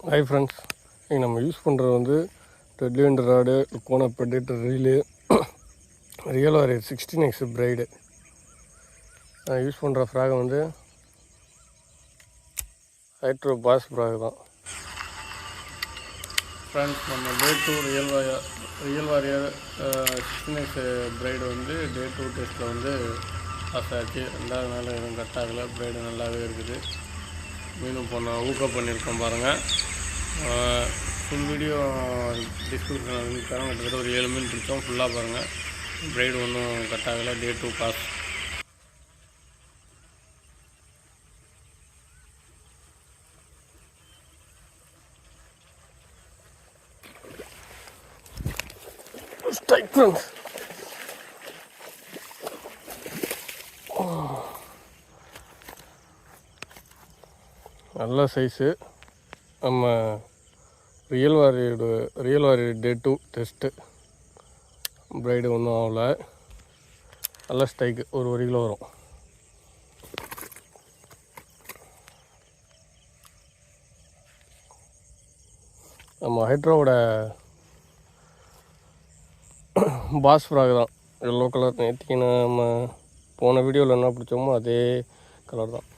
Hi friends, இங்கே நம்ம use பண்ணுறது வந்து டெட்லிவெண்ட் rod, Kona predator reel, real warrior 16x braid. நான் யூஸ் பண்ணுற ஃப்ராக் வந்து ஹைட்ரோ பாஸ் ஃப்ராக் தான். ஃப்ரெண்ட்ஸ், நம்ம day 2 real warrior 16x bride வந்து டே 2 டெஸ்ட்டில் வந்து பாஸ் ஆச்சு. 2வது நாள் எதுவும் கட் ஆகலை, பிரைடு நல்லாவே இருக்குது. மீனும் ஊக்கம் பண்ணியிருக்கோம் பாருங்கள். ஃபுல் வீடியோ டிஸ்கிரிப்ஷனில் லிங்க் தரோம். கிட்டத்தட்ட ஒரு 7 மீன் பிடிச்சோம். ஃபுல்லாக பாருங்கள். பிரைடு ஒன்றும் கட் ஆகலை. டே 2 பாஸ். Strike friends. நல்ல சைஸு. நம்ம ரியல் வாரியர் டே 2 டெஸ்ட்டு. பிரைடு ஒன்றும் ஆகலை. நல்ல ஸ்ட்ரைக்கு. ஒரு கிலோ வரும். நம்ம ஹைட்ரோவோட பாஸ் ஃப்ராக் தான். Yellow colour. நேற்றுக்கு நம்ம போன வீடியோவில் என்ன பிடிச்சோமோ அதே கலர் தான்.